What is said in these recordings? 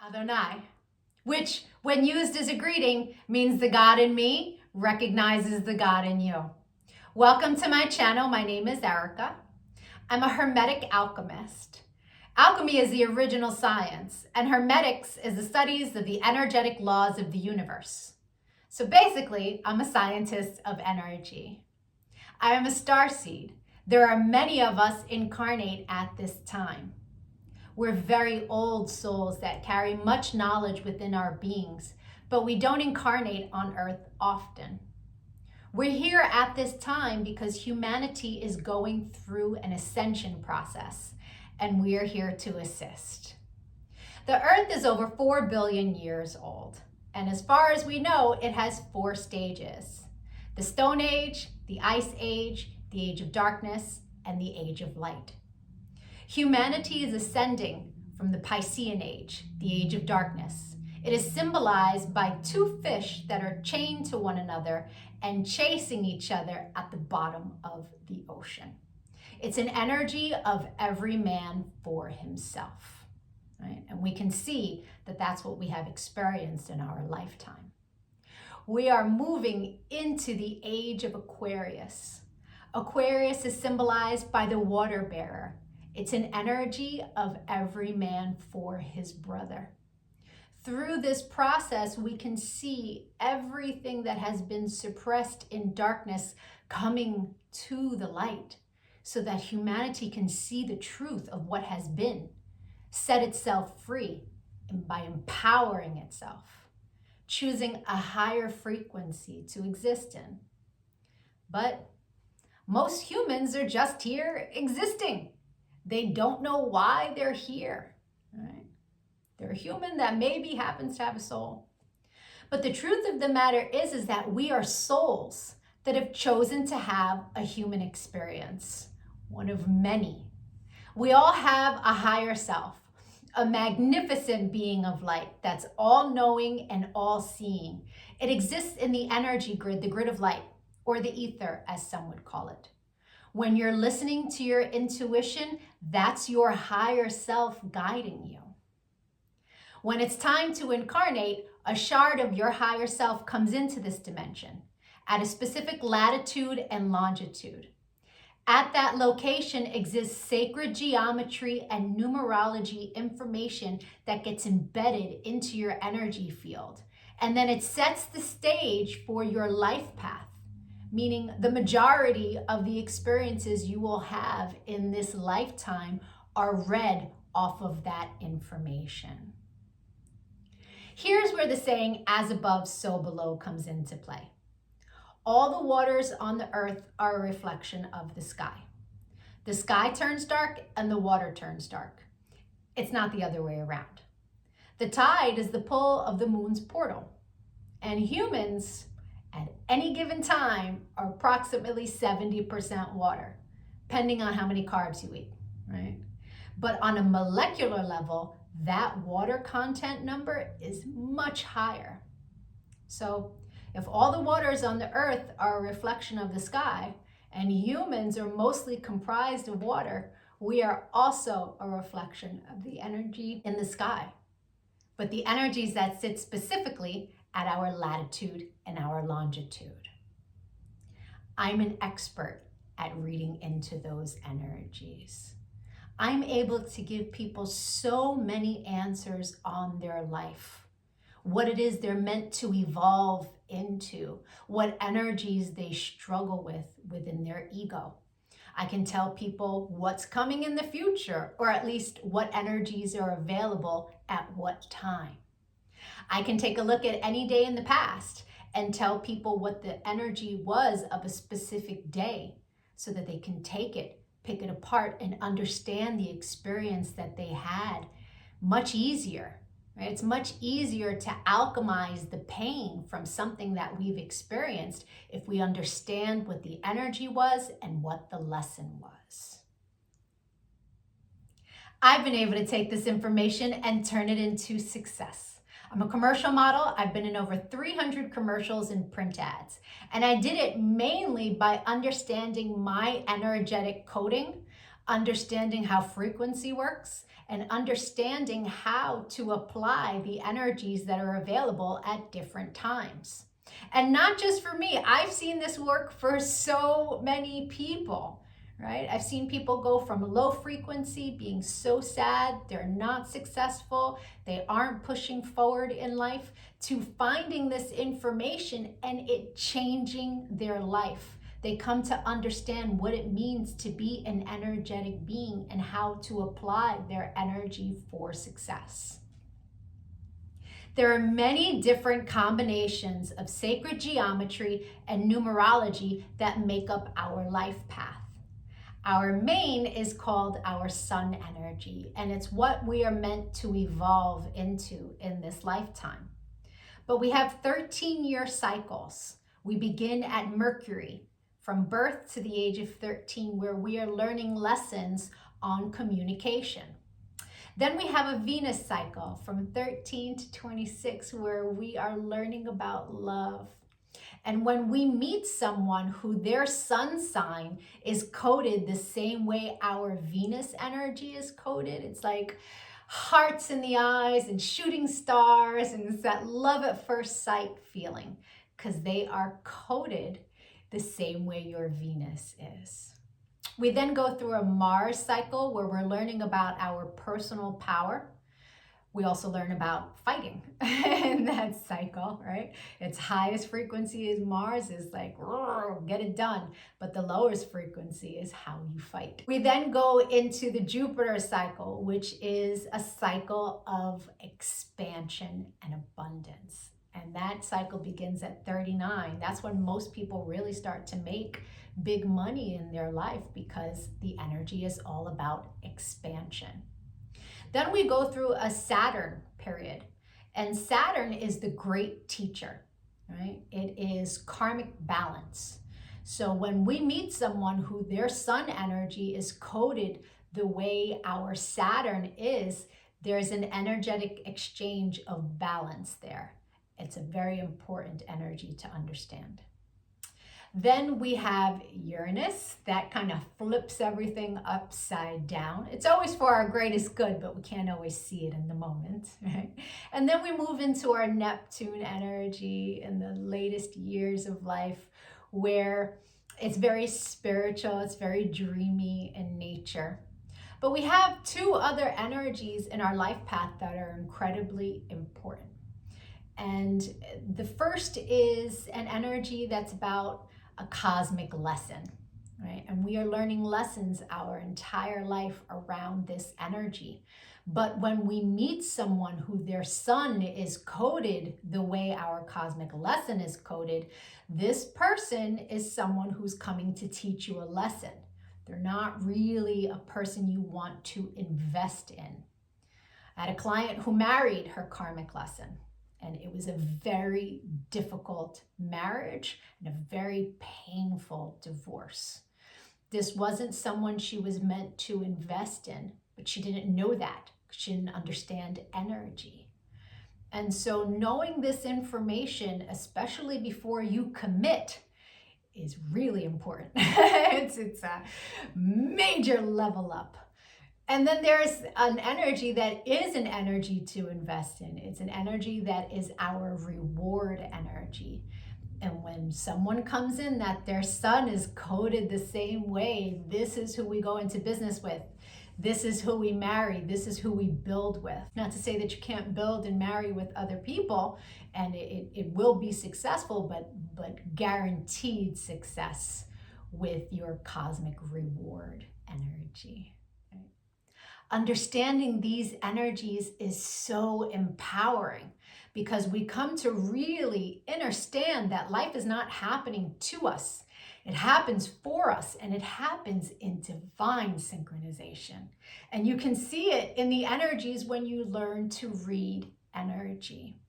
Adonai, which when used as a greeting means the God in me recognizes the God in you. Welcome to my channel. My name is Erica. I'm a Hermetic alchemist. Alchemy is the original science, and Hermetics is the studies of the energetic laws of the universe. So basically, I'm a scientist of energy. I am a starseed. There are many of us incarnate at this time. We're very old souls that carry much knowledge within our beings, but we don't incarnate on Earth often. We're here at this time because humanity is going through an ascension process, and we're here to assist. The Earth is over 4 billion years old, and as far as we know, it has 4 stages: the Stone Age, the Ice Age, the Age of Darkness, and the Age of Light. Humanity is ascending from the Piscean Age, the Age of Darkness. It is symbolized by 2 fish that are chained to one another and chasing each other at the bottom of the ocean. It's an energy of every man for himself, right? And we can see that that's what we have experienced in our lifetime. We are moving into the age of Aquarius. Aquarius is symbolized by the water bearer. It's an energy of every man for his brother. Through this process, we can see everything that has been suppressed in darkness coming to the light so that humanity can see the truth of what has been, set itself free, and by empowering itself, choosing a higher frequency to exist in. But most humans are just here existing. They don't know why they're here, right? They're a human that maybe happens to have a soul. But the truth of the matter is that we are souls that have chosen to have a human experience, one of many. We all have a higher self, a magnificent being of light that's all-knowing and all-seeing. It exists in the energy grid, the grid of light, or the ether, as some would call it. When you're listening to your intuition, that's your higher self guiding you. When it's time to incarnate, a shard of your higher self comes into this dimension at a specific latitude and longitude. At that location exists sacred geometry and numerology information that gets embedded into your energy field. And then it sets the stage for your life path, meaning the majority of the experiences you will have in this lifetime are read off of that information. Here's where the saying, as above, so below, comes into play. All the waters on the earth are a reflection of the sky. The sky turns dark and the water turns dark. It's not the other way around. The tide is the pull of the moon's portal, and humans at any given time are approximately 70% water, depending on how many carbs you eat, right? But on a molecular level, that water content number is much higher. So if all the waters on the earth are a reflection of the sky, and humans are mostly comprised of water, we are also a reflection of the energy in the sky. But the energies that sit specifically at our latitude and our longitude. I'm an expert at reading into those energies. I'm able to give people so many answers on their life, what it is they're meant to evolve into, what energies they struggle with within their ego. I can tell people what's coming in the future, or at least what energies are available at what time. I can take a look at any day in the past and tell people what the energy was of a specific day so that they can take it, pick it apart, and understand the experience that they had much easier, right? It's much easier to alchemize the pain from something that we've experienced if we understand what the energy was and what the lesson was. I've been able to take this information and turn it into success. I'm a commercial model. I've been in over 300 commercials and print ads. And I did it mainly by understanding my energetic coding understanding how frequency works, and understanding how to apply the energies that are available at different times. And not just for me, I've seen this work for so many people, right? I've seen people go from low frequency, being so sad, they're not successful, they aren't pushing forward in life, to finding this information and it changing their life. They come to understand what it means to be an energetic being and how to apply their energy for success. There are many different combinations of sacred geometry and numerology that make up our life path. Our main is called our sun energy, and it's what we are meant to evolve into in this lifetime. But we have 13-year cycles. We begin at Mercury, from birth to the age of 13, where we are learning lessons on communication. Then we have a Venus cycle from 13 to 26, where we are learning about love. And when we meet someone who their sun sign is coded the same way our Venus energy is coded, it's like hearts in the eyes and shooting stars, and it's that love at first sight feeling, because they are coded the same way your Venus is. We then go through a Mars cycle where we're learning about our personal power. We also learn about fighting in that cycle, right? Its highest frequency is Mars, is like, get it done. But the lowest frequency is how you fight. We then go into the Jupiter cycle, which is a cycle of expansion and abundance. And that cycle begins at 39. That's when most people really start to make big money in their life, because the energy is all about expansion. Then we go through a Saturn period, and Saturn is the great teacher, right? It is karmic balance. So when we meet someone who their sun energy is coded the way our Saturn is, there's an energetic exchange of balance there. It's a very important energy to understand. Then we have Uranus, that kind of flips everything upside down. It's always for our greatest good, but we can't always see it in the moment, right? And then we move into our Neptune energy in the latest years of life, where it's very spiritual, it's very dreamy in nature. But we have two other energies in our life path that are incredibly important. And the first is an energy that's about a cosmic lesson, right? And we are learning lessons our entire life around this energy. But when we meet someone who their sun is coded the way our cosmic lesson is coded, this person is someone who's coming to teach you a lesson. They're not really a person you want to invest in. I had a client who married her karmic lesson. And it was a very difficult marriage and a very painful divorce. This wasn't someone she was meant to invest in, but she didn't know that. She didn't understand energy. And so knowing this information, especially before you commit, is really important. It's a major level up. And then there's an energy that is an energy to invest in. It's an energy that is our reward energy. And when someone comes in that their sun is coded the same way, this is who we go into business with. This is who we marry. This is who we build with. Not to say that you can't build and marry with other people, and it will be successful, but guaranteed success with your cosmic reward energy. Understanding these energies is so empowering, because we come to really understand that life is not happening to us. It happens for us, and it happens in divine synchronization. And you can see it in the energies when you learn to read energy.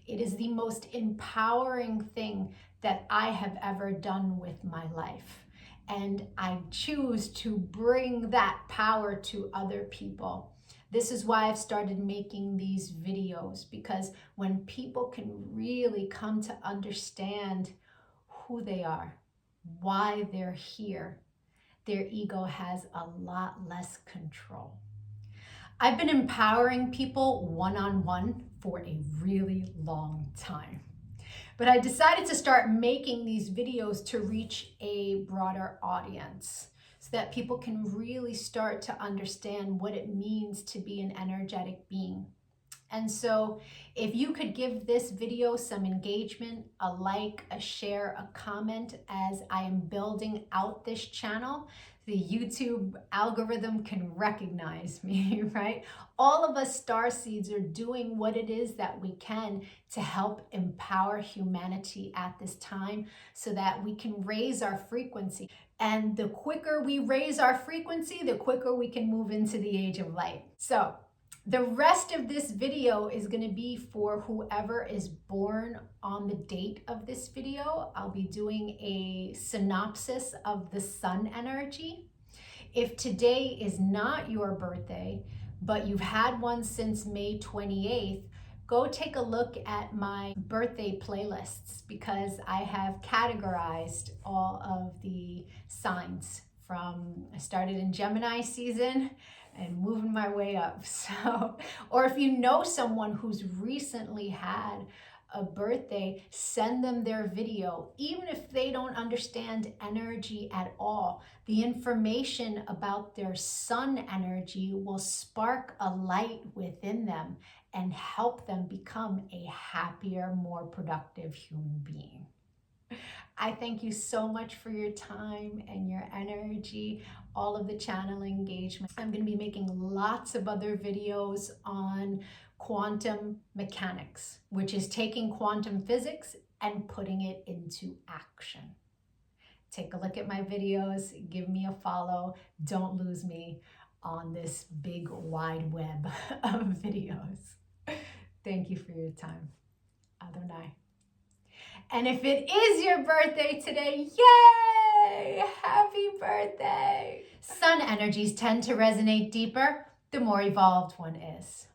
It is the most empowering thing that I have ever done with my life. And I choose to bring that power to other people. This is why I've started making these videos, because when people can really come to understand who they are, why they're here, their ego has a lot less control. I've been empowering people one-on-one for a really long time. But I decided to start making these videos to reach a broader audience so that people can really start to understand what it means to be an energetic being. And so if you could give this video some engagement, a like, a share, a comment as I am building out this channel, the YouTube algorithm can recognize me, right? All of us starseeds are doing what it is that we can to help empower humanity at this time so that we can raise our frequency. And the quicker we raise our frequency, the quicker we can move into the age of light. So the rest of this video is going to be for whoever is born on the date of this video. I'll be doing a synopsis of the sun energy. If today is not your birthday, but you've had one since May 28th, go take a look at my birthday playlists because I have categorized all of the signs from, I started in Gemini season and moving my way up. So, or if you know someone who's recently had a birthday, send them their video. Even if they don't understand energy at all, the information about their sun energy will spark a light within them and help them become a happier, more productive human being. I thank you so much for your time and your energy, all of the channel engagement. I'm going to be making lots of other videos on quantum mechanics, which is taking quantum physics and putting it into action. Take a look at my videos, give me a follow. Don't lose me on this big wide web of videos. Thank you for your time. Adonai. And if it is your birthday today, yay! Happy birthday! Sun energies tend to resonate deeper the more evolved one is.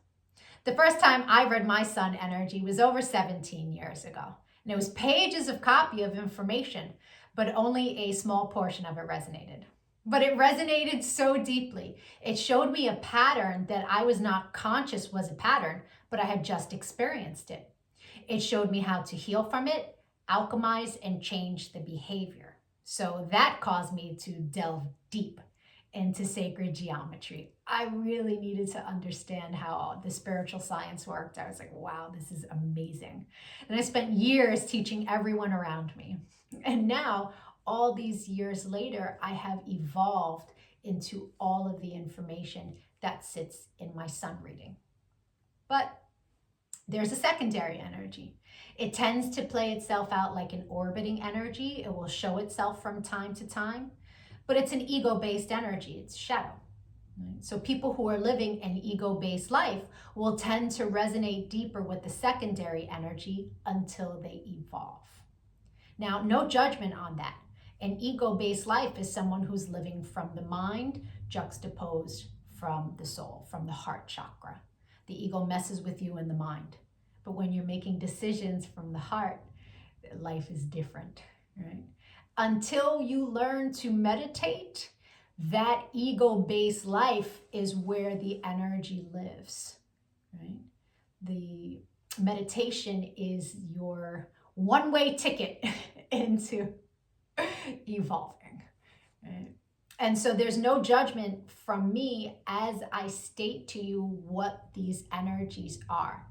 The first time I read my sun energy was over 17 years ago. And it was pages of copy of information, but only a small portion of it resonated. But it resonated so deeply. It showed me a pattern that I was not conscious was a pattern, but I had just experienced it. It showed me how to heal from it, alchemize, and change the behavior. So that caused me to delve deep into sacred geometry. I really needed to understand how the spiritual science worked. I was like, wow, this is amazing. And I spent years teaching everyone around me. And now, all these years later, I have evolved into all of the information that sits in my sun reading. But there's a secondary energy. It tends to play itself out like an orbiting energy. It will show itself from time to time, but it's an ego-based energy. It's shadow. Right? So people who are living an ego-based life will tend to resonate deeper with the secondary energy until they evolve. Now, no judgment on that. An ego-based life is someone who's living from the mind, juxtaposed from the soul, from the heart chakra. The ego messes with you in the mind. But when you're making decisions from the heart, life is different, right? Until you learn to meditate, that ego-based life is where the energy lives, right? The meditation is your one-way ticket into evolving, right? And so there's no judgment from me as I state to you what these energies are.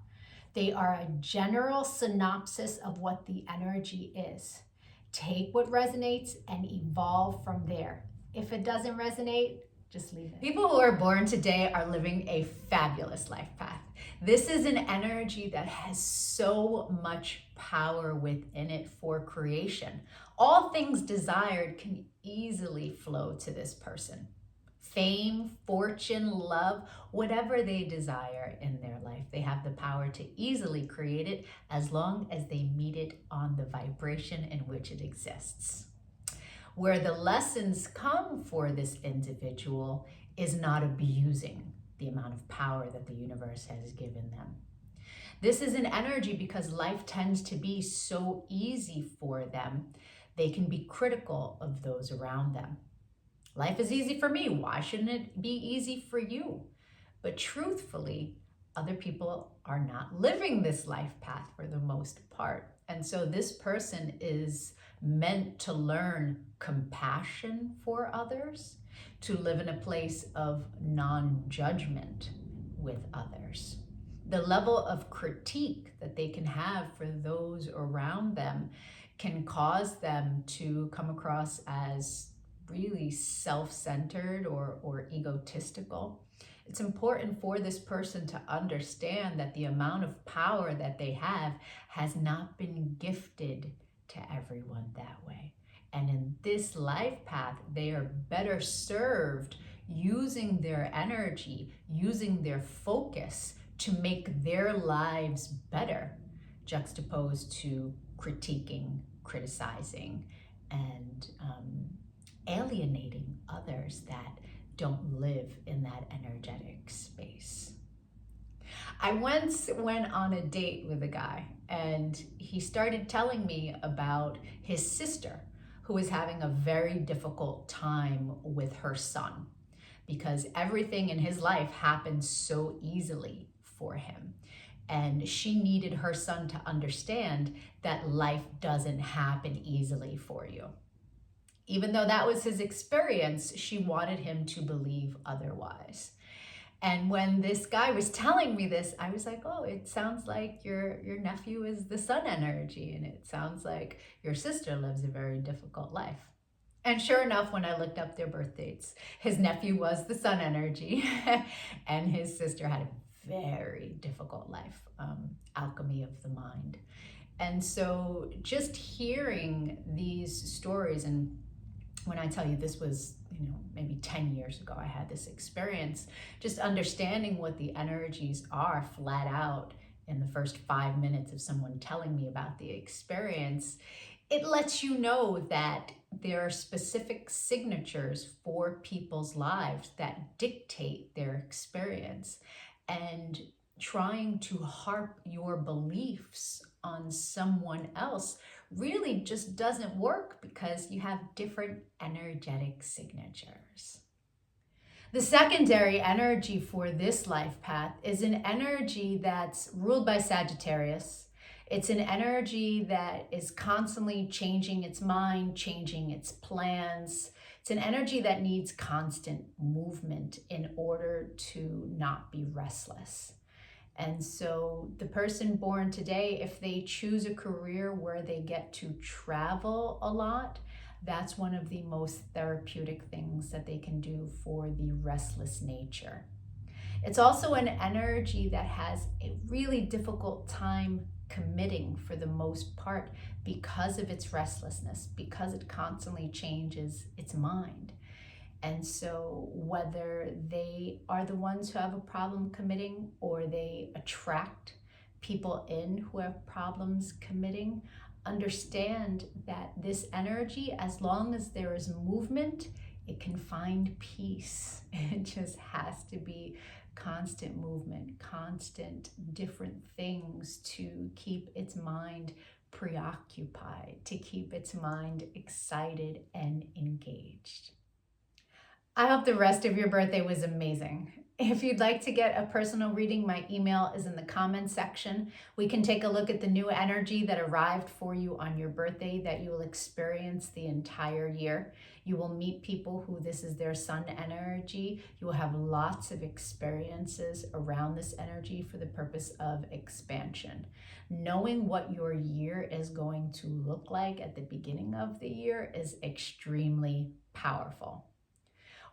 They are a general synopsis of what the energy is. Take what resonates and evolve from there. If it doesn't resonate, just leave it. People who are born today are living a fabulous life path. This is an energy that has so much power within it for creation. All things desired can easily flow to this person. Fame, fortune, love, whatever they desire in their life, they have the power to easily create it as long as they meet it on the vibration in which it exists. Where the lessons come for this individual is not abusing the amount of power that the universe has given them. This is an energy because life tends to be so easy for them, they can be critical of those around them. Life is easy for me. Why shouldn't it be easy for you? But truthfully, other people are not living this life path for the most part. And so this person is meant to learn compassion for others, to live in a place of non-judgment with others. The level of critique that they can have for those around them can cause them to come across as really self-centered or egotistical. It's important for this person to understand that the amount of power that they have has not been gifted to everyone that way. And in this life path, they are better served using their energy, using their focus to make their lives better, juxtaposed to critiquing, criticizing, and alienating others that don't live in that energetic space. I once went on a date with a guy, and he started telling me about his sister who was having a very difficult time with her son because everything in his life happened so easily for him. And she needed her son to understand that life doesn't happen easily for you. Even though that was his experience, she wanted him to believe otherwise. And when this guy was telling me this, I was like, oh, it sounds like your nephew is the sun energy, and it sounds like your sister lives a very difficult life. And sure enough, when I looked up their birth dates, his nephew was the sun energy, and his sister had a very difficult life, alchemy of the mind. And so just hearing these stories, and when I tell you this was, maybe 10 years ago, I had this experience, just understanding what the energies are flat out in the first 5 minutes of someone telling me about the experience, it lets you know that there are specific signatures for people's lives that dictate their experience. And trying to harp your beliefs on someone else really just doesn't work because you have different energetic signatures. The secondary energy for this life path is an energy that's ruled by Sagittarius. It's an energy that is constantly changing its mind, changing its plans. It's an energy that needs constant movement in order to not be restless. And so the person born today, if they choose a career where they get to travel a lot, that's one of the most therapeutic things that they can do for the restless nature. It's also an energy that has a really difficult time committing for the most part because of its restlessness, because it constantly changes its mind. And so whether they are the ones who have a problem committing or they attract people in who have problems committing, understand that this energy, as long as there is movement, it can find peace. It just has to be constant movement, constant different things to keep its mind preoccupied, to keep its mind excited and engaged. I hope the rest of your birthday was amazing. If you'd like to get a personal reading, my email is in the comments section. We can take a look at the new energy that arrived for you on your birthday that you will experience the entire year. You will meet people who this is their sun energy. You will have lots of experiences around this energy for the purpose of expansion. Knowing what your year is going to look like at the beginning of the year is extremely powerful.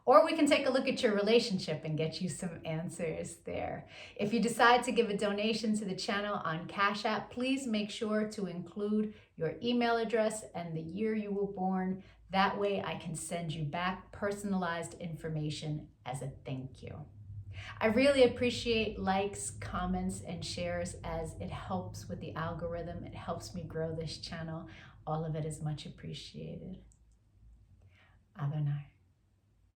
Or we can take a look at your relationship and get you some answers there. If you decide to give a donation to the channel on Cash App, please make sure to include your email address and the year you were born. That way I can send you back personalized information as a thank you. I really appreciate likes, comments, and shares as it helps with the algorithm. It helps me grow this channel. All of it is much appreciated. Adonai.